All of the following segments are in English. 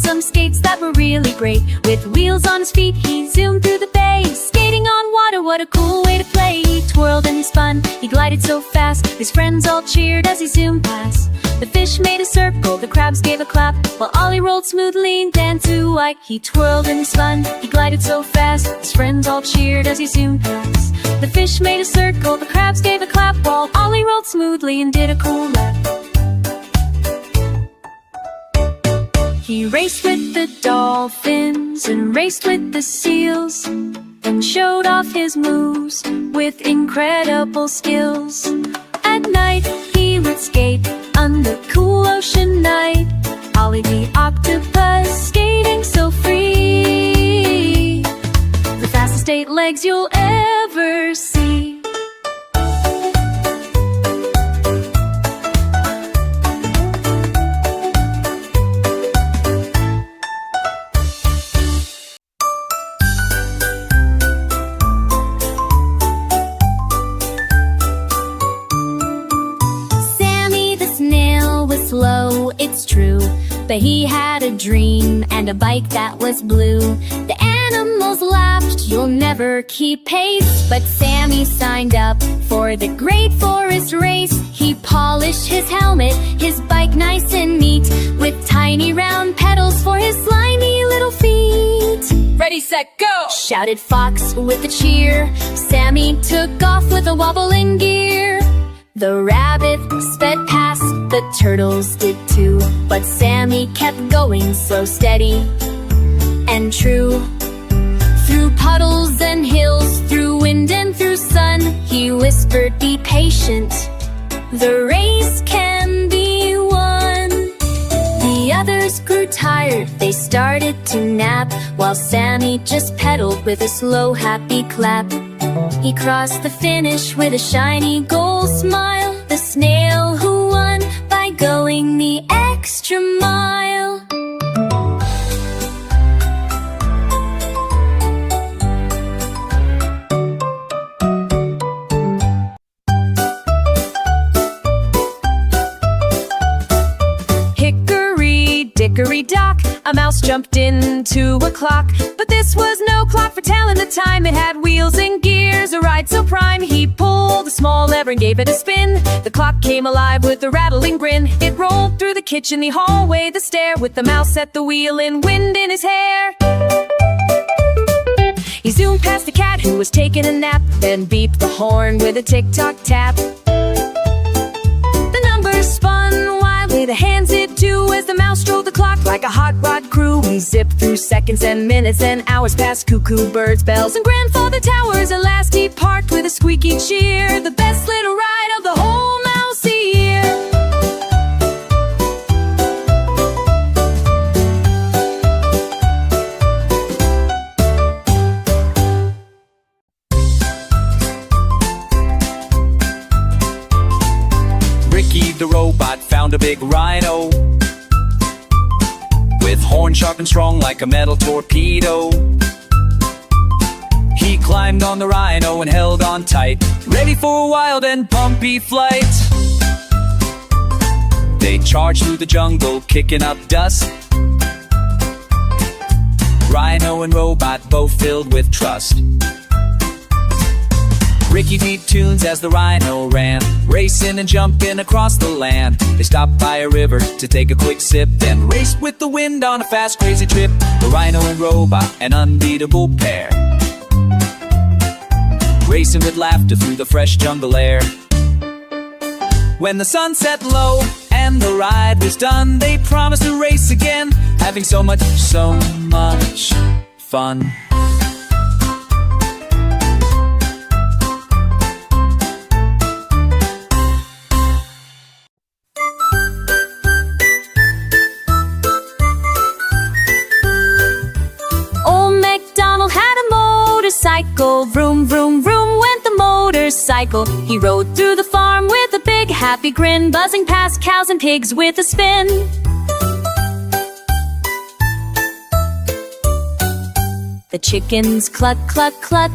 some skates that were really great. With wheels on his feet, he zoomed through the bay. Skating on water, what a cool way to play. He twirled and spun, he glided so fast. His friends all cheered as he zoomed past. The fish made a circle, the crabs gave a clap, while Ollie rolled smoothly and danced to wacky. He twirled and spun, he glided so fast. His friends all cheered as he zoomed past. The fish made a circle, the crabs gave a clap, while Ollie rolled smoothly and did a cool lap. He raced with the dolphins and raced with the seals, and showed off his moves with incredible skills. At night he would skate on the cool ocean night. Ollie the octopus skating so free, the fastest 8 legs you'll ever see. Slow, it's true, but he had a dream and a bike that was blue. The animals laughed, you'll never keep pace, but Sammy signed up for the Great Forest Race. He polished his helmet, his bike nice and neat, with tiny round pedals for his slimy little feet. Ready, set, go! Shouted Fox with a cheer. Sammy took off with a wobble in gear. The rabbit sped past, the turtles did too, but Sammy kept going so steady and true. Through puddles and hills, through wind and through sun, he whispered, be patient, the race can be won. The others grew tired, they started to nap, while Sammy just pedaled with a slow happy clap. He crossed the finish with a shiny gold smile, the snail who won by going the extra mile. Hickory, dickory dock, a mouse jumped into a clock. But this was no clock for telling the time. It had wheels and gears, a ride so prime. He pulled a small lever and gave it a spin. The clock came alive with a rattling grin. It rolled through the kitchen, the hallway, the stair, with the mouse at the wheel and wind in his hair. He zoomed past the cat who was taking a nap, then beeped the horn with a tick-tock tap. The numbers spun wildly, the hands did too, as the mouse drove the clock like a hot rod crew. He zipped through seconds and minutes and hours past cuckoo birds, bells, and grandfather towers. At last he parked with a squeaky cheer, the best little ride of the whole mouse year. Ricky the robot found a big rhino with horns sharp and strong like a metal torpedo. He climbed on the rhino and held on tight, ready for a wild and bumpy flight. They charged through the jungle, kicking up dust. Rhino and Robot both filled with trust. Ricky beat tunes as the rhino ran, racing and jumping across the land. They stopped by a river to take a quick sip, then raced with the wind on a fast, crazy trip. The Rhino and Robot, an unbeatable pair, racing with laughter through the fresh jungle air. When the sun set low and the ride was done, they promised to race again, having so much fun. MacDonald had a motorcycle. Vroom, vroom, vroom went the motorcycle. He rode through the farm with a big happy grin, buzzing past cows and pigs with a spin. The chickens cluck, cluck, cluck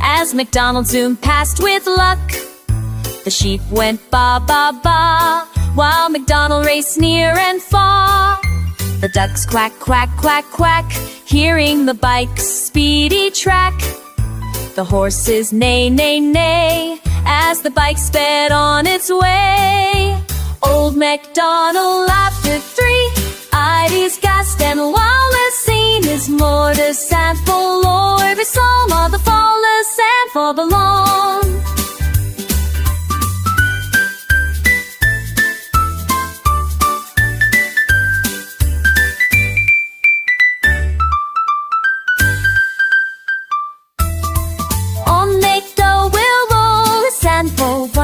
as MacDonald zoomed past with luck. The sheep went ba, ba, ba while MacDonald raced near and far. The ducks quack, quack, quack, quack, hearing the bike's speedy track. The horses neigh, neigh, neigh, as the bike sped on its way. Old MacDonald, after 3, his gast, and while the scene is more de saint for Lord, the psalm of the fall is and for the long.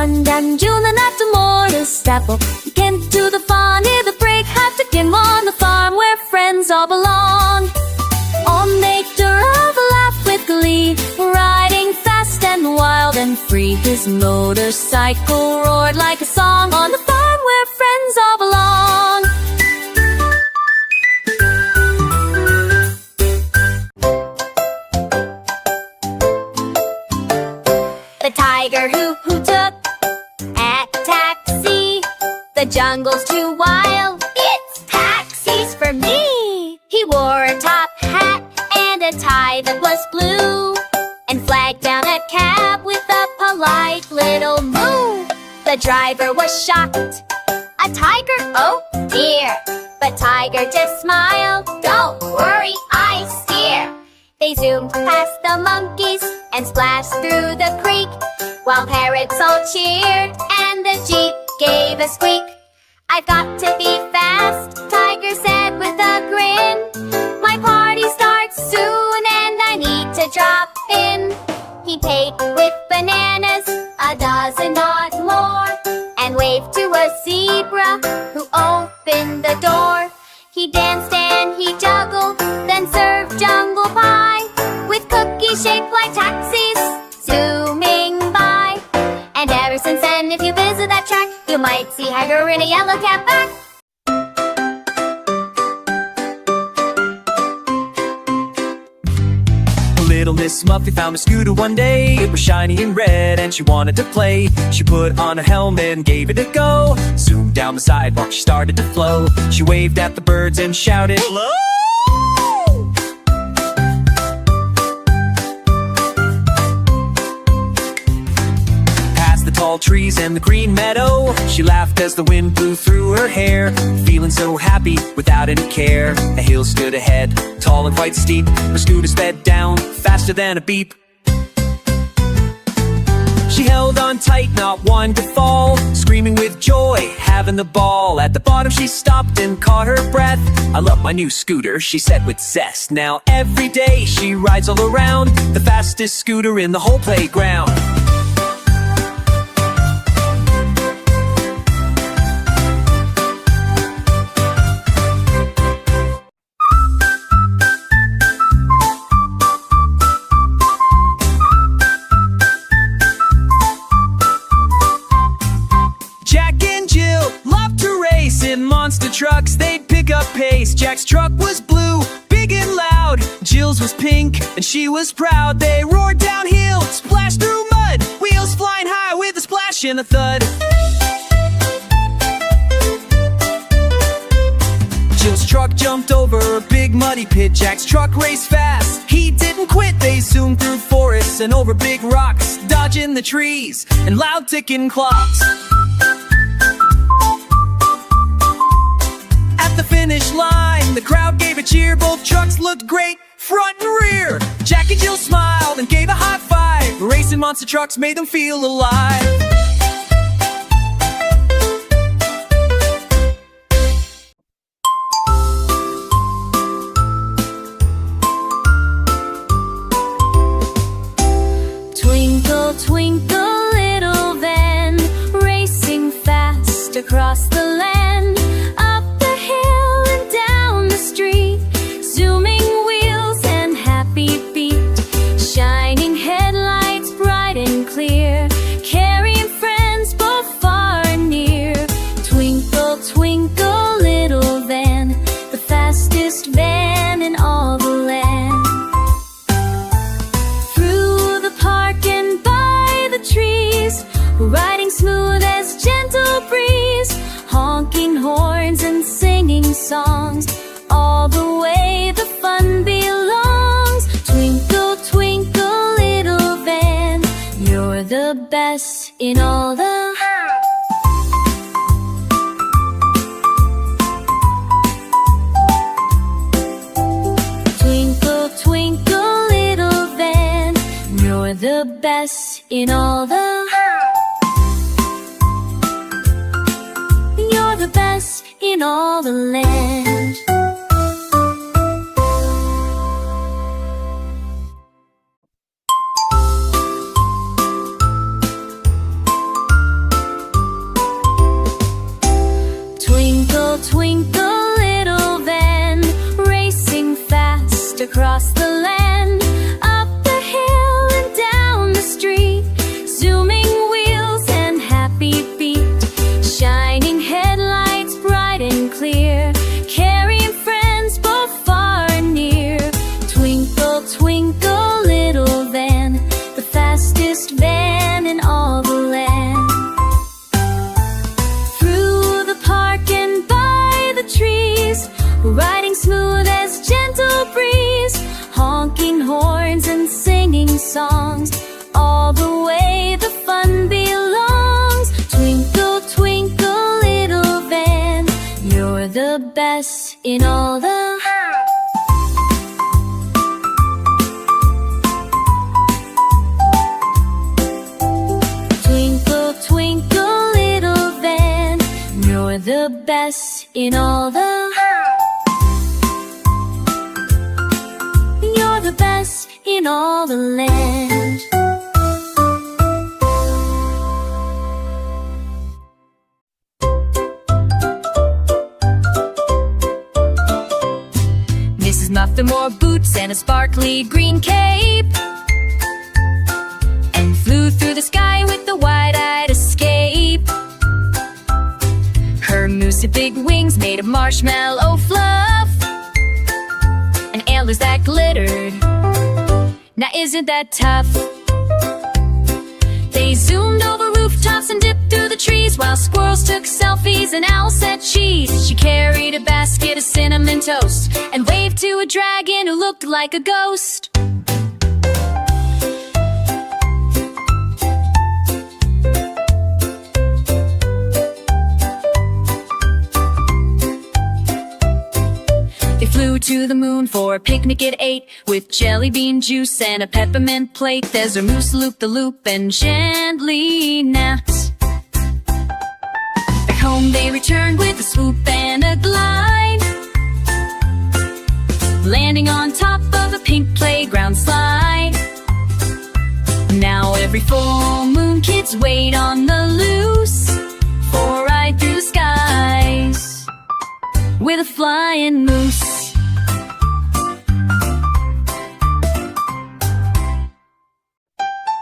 And June and after more to stapple again to the farm near the break, have to get on the farm where friends all belong. On Nectar of a laugh with glee, riding fast and wild and free. His motorcycle roared like a song on the farm where friends all belong. The tiger who took a taxi. The jungle's too wild, it's taxis for me. He wore a top hat and a tie that was blue, and flagged down a cab with a polite little moo. The driver was shocked. A tiger? Oh dear. But Tiger just smiled. Don't worry, I steer. They zoomed past the monkeys and splashed through the creek, while parrots all cheered and the Jeep gave a squeak. I've got to be fast, Tiger said with a grin. My party starts soon and I need to drop in. He paid with bananas, a dozen not more, and waved to a zebra who opened the door. He danced and he juggled, then served jungle pie, with cookies shaped like taxis zooming by. And ever since then, if you visit that track, you might see Hickory in a yellow cap back. Little Miss Muffy found a scooter one day. It was shiny and red and she wanted to play. She put on a helmet and gave it a go. Zoomed down the sidewalk, she started to flow. She waved at the birds and shouted, "Hello!" Past the tall trees and the green meadow, she laughed as the wind blew through her hair, feeling so happy without any care. A hill stood ahead, tall and quite steep. Her scooter sped down faster than a beep. She held on tight, not one to fall, screaming with joy, having the ball. At the bottom she stopped and caught her breath. "I love my new scooter," she said with zest. Now every day she rides all around, the fastest scooter in the whole playground. Monster trucks, they'd pick up pace. Jack's truck was blue, big and loud. Jill's was pink, and she was proud. They roared downhill, splashed through mud, wheels flying high with a splash and a thud. Jill's truck jumped over a big muddy pit. Jack's truck raced fast, he didn't quit. They zoomed through forests and over big rocks, dodging the trees and loud ticking clocks. At the finish line, the crowd gave a cheer. Both trucks looked great, front and rear. Jack and Jill smiled and gave a high five. Racing monster trucks made them feel alive. Twinkle, twinkle, little van, racing fast across the land. Zooming wheels and happy beat, shining headlights bright and clear, carrying friends both far and near. Twinkle, twinkle, little van, the fastest van in all the land. Through the park and by the trees, riding smooth as gentle breeze, honking horns and singing songs. best in all the Twinkle, twinkle, little van, you're the best in all the You're the best in all the land. Twinkle, twinkle, little van, racing fast across the land, up the hill and down the street, zooming wheels and happy feet, shining headlights bright and clear, carrying friends both far and near. Twinkle, twinkle, little van, the fastest van in all the land. Through the park and by the trees, riding smooth as gentle breeze, honking horns and singing songs, all the way the fun belongs. Twinkle, twinkle, little van, you're the best in all the Twinkle, twinkle, little van, you're the best in all the You're the best in all the land. Mrs. Muffin wore boots and a sparkly green cape, and flew through the sky with the wide-eyed escape. Her moose had big wings made of marshmallow fluff, and antlers that glittered. Now isn't that tough? They zoomed over rooftops and dipped through the trees, while squirrels took selfies and owls said cheese. She carried a basket of cinnamon toast and waved to a dragon who looked like a ghost. They flew to the moon for a picnic at 8, with jelly bean juice and a peppermint plate. There's a moose loop-the-loop and gently napped. Back home they returned with a swoop and a glide, landing on top of a pink playground slide. Now every full moon kids wait on the loose for a ride through the skies with a flying moose.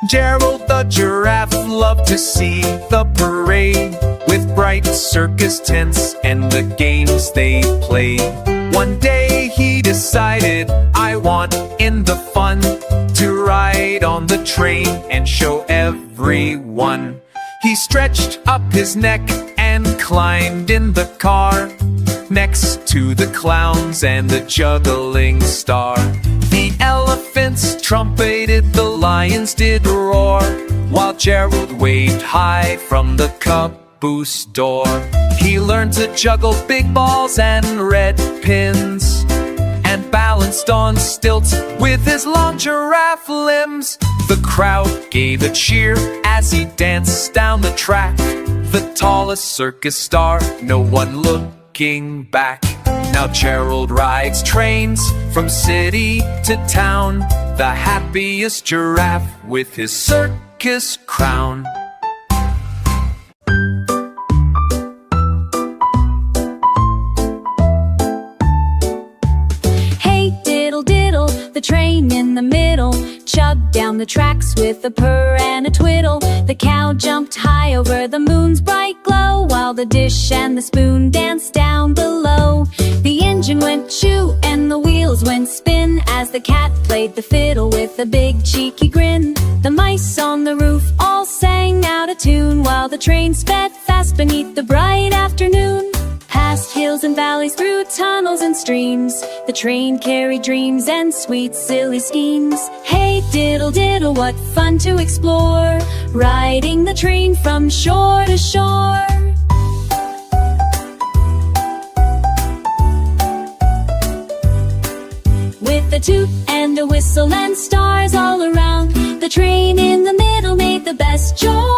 Gerald the Giraffe loved to see the parade, with bright circus tents and the games they played. One day he decided, I want in the fun to ride on the train and show everyone. He stretched up his neck and climbed in the car, next to the clowns and the juggling star. The elephants trumpeted, the lions did roar, while Gerald waved high from the caboose door. He learned to juggle big balls and red pins, and balanced on stilts with his long giraffe limbs. The crowd gave a cheer as he danced down the track, the tallest circus star, no one looking back. Now Gerald rides trains from city to town, the happiest giraffe with his circus crown. Hey diddle diddle, the train in the middle chugged down the tracks with a purr and a twiddle. The cow jumped high over the moon's bright glow, while the dish and the spoon danced down below. The engine went choo and the wheels went spin, as the cat played the fiddle with a big cheeky grin. The mice on the roof all sang out a tune, while the train sped fast beneath the bright afternoon. Past hills hills and valleys, through tunnels and streams. The train carried dreams and sweet silly schemes. Hey diddle diddle, what fun to explore, riding the train from shore to shore. With a toot and a whistle and stars all around, the train in the middle made the best joy.